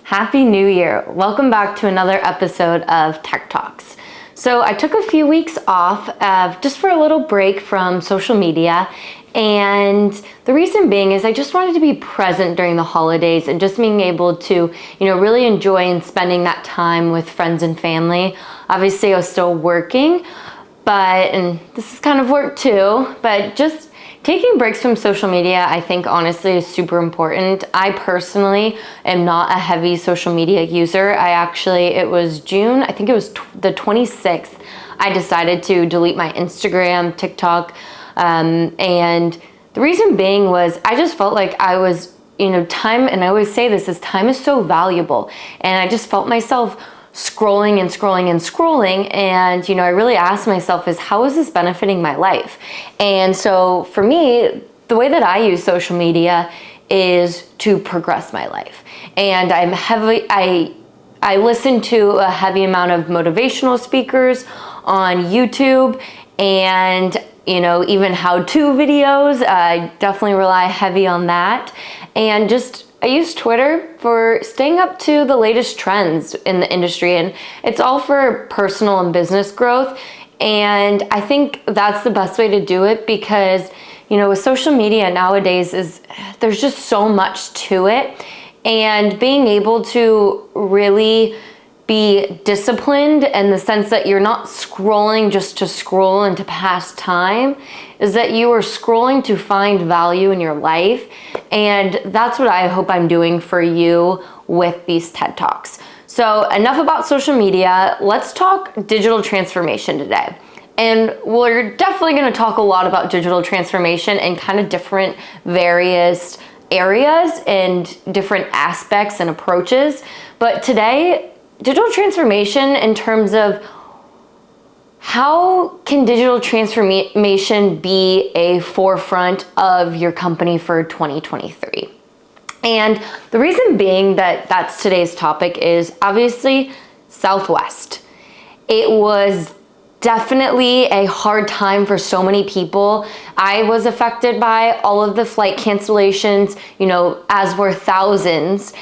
Happy New Year. Welcome back to another episode of Tech Talks. So I took a few weeks off just for a little break from social media, and the reason being is I just wanted to be present during the holidays and just being able to, really enjoy and spending that time with friends and family. Obviously I was still working, and this is kind of work too, but just taking breaks from social media, I think honestly is super important. I personally am not a heavy social media user. It was June, I think it was the 26th, I decided to delete my Instagram, TikTok, and the reason being was I just felt like I was, time, and I always say this, is time is so valuable, and I just felt myself scrolling and I really asked myself is how is this benefiting my life? And so for me, the way that I use social media is to progress my life. And I listen to a heavy amount of motivational speakers on YouTube and even how-to videos. I definitely rely heavy on that. And I use Twitter for staying up to the latest trends in the industry, and it's all for personal and business growth. And I think that's the best way to do it because, with social media nowadays there's just so much to it, and being able to really be disciplined in the sense that you're not scrolling just to scroll and to pass time, is that you are scrolling to find value in your life. And that's what I hope I'm doing for you with these TED Talks. So enough about social media, let's talk digital transformation today. And we're definitely going to talk a lot about digital transformation and kind of different various areas and different aspects and approaches. But today, digital transformation in terms of how can digital transformation be a forefront of your company for 2023? And the reason being that that's today's topic is obviously Southwest. It was definitely a hard time for so many people. I was affected by all of the flight cancellations, as were thousands.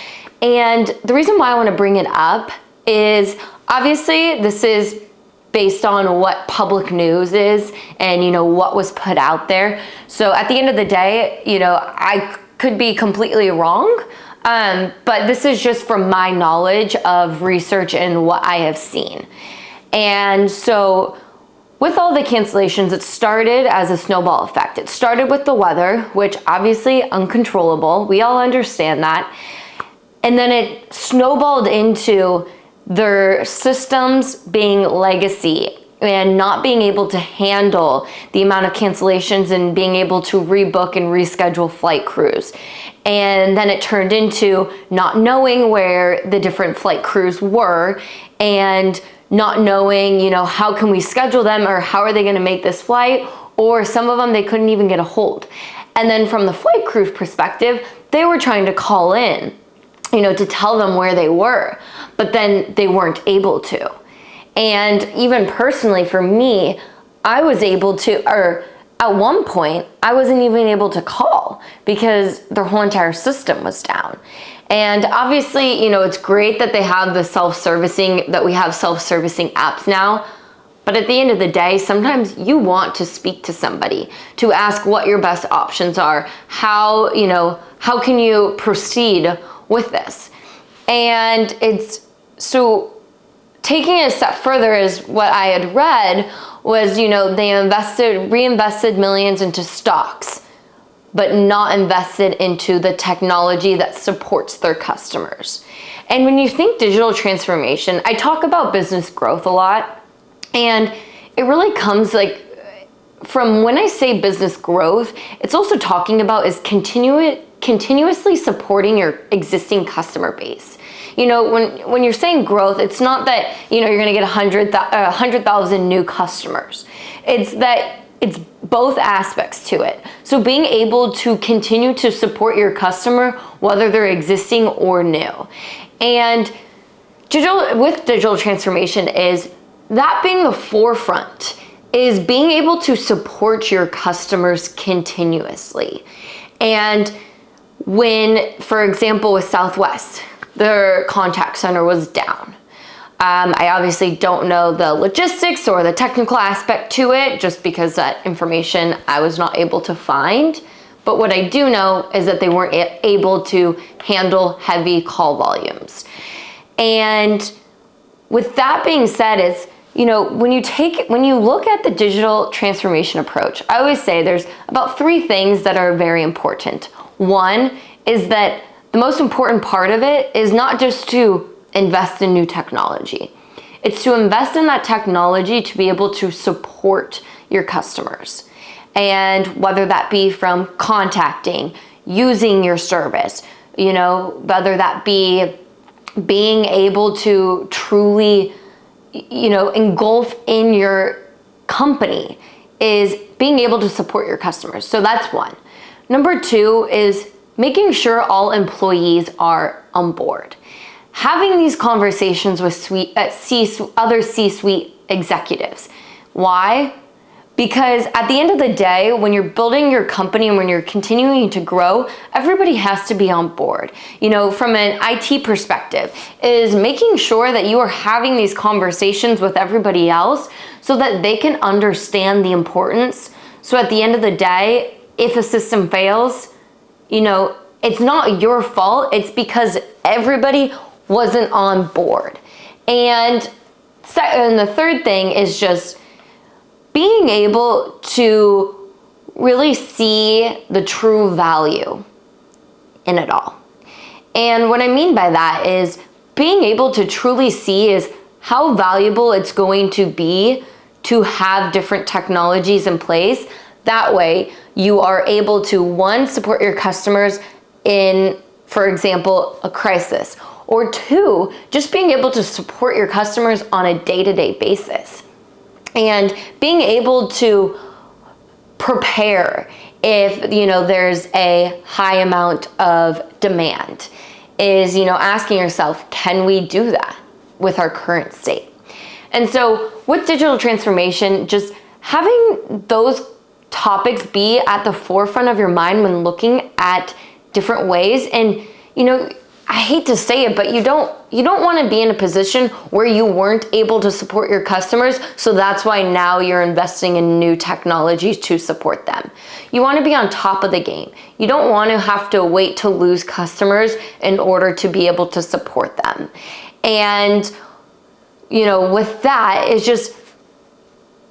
And the reason why I want to bring it up is obviously this is based on what public news is and what was put out there. So at the end of the day, I could be completely wrong, but this is just from my knowledge of research and what I have seen. And so with all the cancellations, it started as a snowball effect. It started with the weather, which obviously uncontrollable. We all understand that. And then it snowballed into their systems being legacy and not being able to handle the amount of cancellations and being able to rebook and reschedule flight crews. And then it turned into not knowing where the different flight crews were and not knowing, how can we schedule them or how are they going to make this flight, or some of them they couldn't even get a hold. And then from the flight crew's perspective, they were trying to call in, to tell them where they were, but then they weren't able to. And even personally for me, I was able to, or at one point, I wasn't even able to call because their whole entire system was down. And obviously, it's great that they have that we have self-servicing apps now. But at the end of the day, sometimes you want to speak to somebody to ask what your best options are. How can you proceed with this? And so taking it a step further is what I had read was, they reinvested millions into stocks, but not invested into the technology that supports their customers. And when you think digital transformation, I talk about business growth a lot, and it really comes from when I say business growth, it's also talking about is continuously supporting your existing customer base. When you're saying growth, it's not that, you're going to get 100,000 new customers. It's that it's both aspects to it. So being able to continue to support your customer, whether they're existing or new. And digital transformation is that being the forefront is being able to support your customers continuously. And when, for example, with Southwest, their contact center was down. I obviously don't know the logistics or the technical aspect to it, just because that information I was not able to find. But what I do know is that they weren't able to handle heavy call volumes. And with that being said, is, you know, when you look at the digital transformation approach, I always say there's about 3 things that are very important. One is that the most important part of it is not just to invest in new technology. It's to invest in that technology to be able to support your customers. And whether that be from contacting, using your service, you know, whether that be being able to truly, you know, engulf in your company, is being able to support your customers. So that's one. Number 2 is making sure all employees are on board. Having these conversations with other C-suite executives. Why? Because at the end of the day, when you're building your company and when you're continuing to grow, everybody has to be on board. You know, from an IT perspective, is making sure that you are having these conversations with everybody else so that they can understand the importance. So at the end of the day, if a system fails, you know, it's not your fault. It's because everybody wasn't on board. And the third thing is just being able to really see the true value in it all. And what I mean by that is being able to truly see is how valuable it's going to be to have different technologies in place. That way you are able to, 1, support your customers in, for example, a crisis, or 2, just being able to support your customers on a day-to-day basis. And being able to prepare if, you know, there's a high amount of demand, is, you know, asking yourself, can we do that with our current state? And so with digital transformation, just having those topics be at the forefront of your mind when looking at different ways. And, you know, I hate to say it, but you don't want to be in a position where you weren't able to support your customers, so that's why now you're investing in new technologies to support them. You want to be on top of the game. You don't want to have to wait to lose customers in order to be able to support them. And, you know, with that,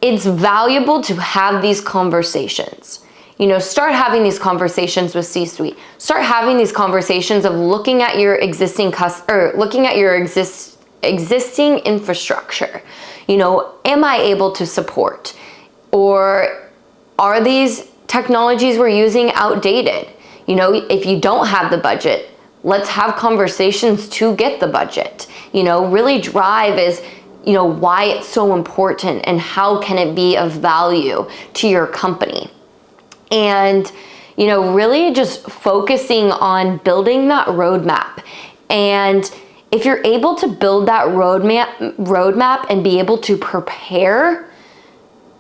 it's valuable to have these conversations. You know, start having these conversations with C-suite. Start having these conversations of looking at your existing existing infrastructure. You know, am I able to support? Or are these technologies we're using outdated? You know, if you don't have the budget, let's have conversations to get the budget. You know, really drive is, you know, why it's so important and how can it be of value to your company. And, you know, really just focusing on building that roadmap. And if you're able to build that roadmap and be able to prepare,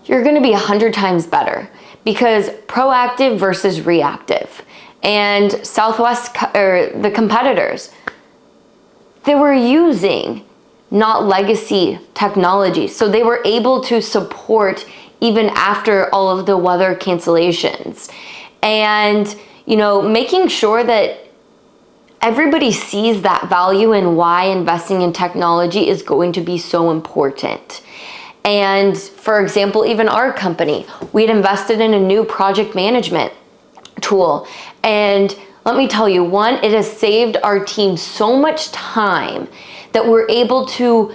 you're going to be 100 times better, because proactive versus reactive. And Southwest, or the competitors, they were using not legacy technology. So they were able to support even after all of the weather cancellations. And, you know, making sure that everybody sees that value and why investing in technology is going to be so important. And for example, even our company, we had invested in a new project management tool. And let me tell you, 1, it has saved our team so much time that we're able to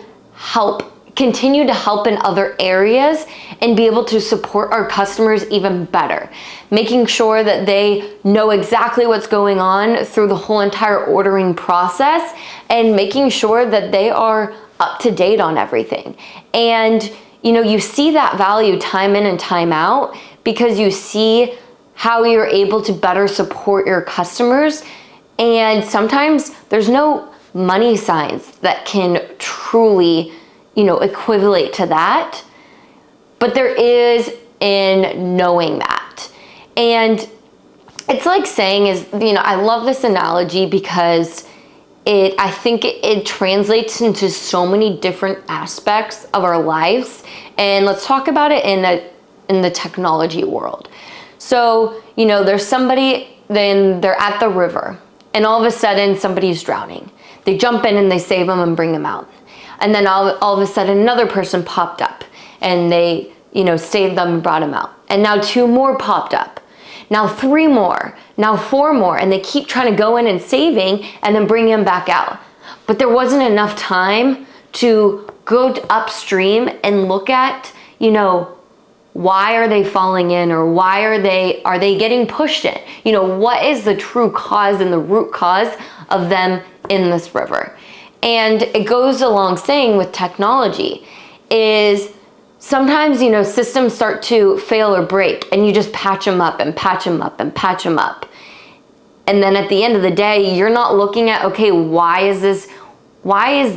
continue to help in other areas and be able to support our customers even better, making sure that they know exactly what's going on through the whole entire ordering process, and making sure that they are up to date on everything. And, you know, you see that value time in and time out, because you see how you're able to better support your customers. And sometimes there's no money signs that can truly, you know, equivalent to that, but there is in knowing that. And it's like saying is, you know, I love this analogy because I think it translates into so many different aspects of our lives. And let's talk about it in the technology world. So, there's somebody, then they're at the river, and all of a sudden somebody's drowning. They jump in and they save them and bring them out. And then all of a sudden another person popped up and they, saved them and brought them out. And now 2 more popped up. Now 3 more, now 4 more, and they keep trying to go in and saving and then bring them back out. But there wasn't enough time to go upstream and look at, why are they falling in, or why are they getting pushed in? What is the true cause and the root cause of them in this river? And it goes along saying with technology is sometimes, systems start to fail or break, and you just patch them up and patch them up and patch them up. And then at the end of the day, you're not looking at, okay, why is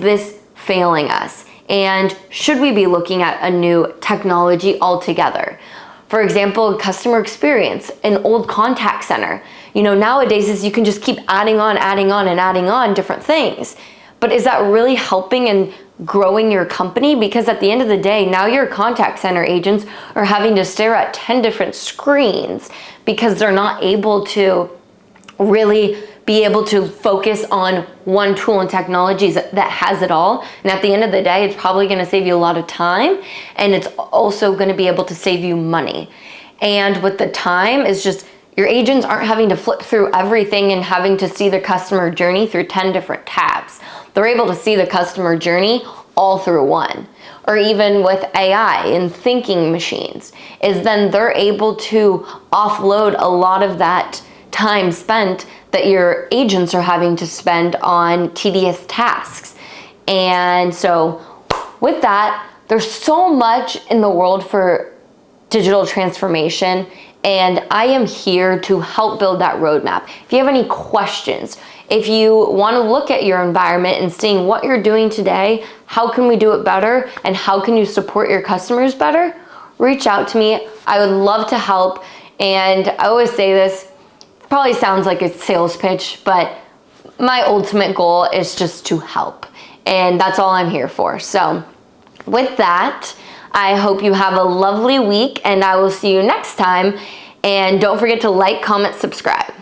this failing us? And should we be looking at a new technology altogether? For example, customer experience, an old contact center. Nowadays is you can just keep adding on different things. But is that really helping and growing your company? Because at the end of the day, now your contact center agents are having to stare at 10 different screens because they're not able to really be able to focus on one tool and technologies that has it all. And at the end of the day, it's probably going to save you a lot of time, and it's also going to be able to save you money. And with the time is just your agents aren't having to flip through everything and having to see the customer journey through 10 different tabs. They're able to see the customer journey all through one. Or even with AI and thinking machines, is then they're able to offload a lot of that time spent that your agents are having to spend on tedious tasks. And so with that, there's so much in the world for digital transformation, and I am here to help build that roadmap. If you have any questions, if you want to look at your environment and seeing what you're doing today, how can we do it better, and how can you support your customers better, reach out to me. I would love to help. And I always say this, probably sounds like a sales pitch, but my ultimate goal is just to help. And that's all I'm here for. So with that, I hope you have a lovely week, and I will see you next time. And don't forget to like, comment, subscribe.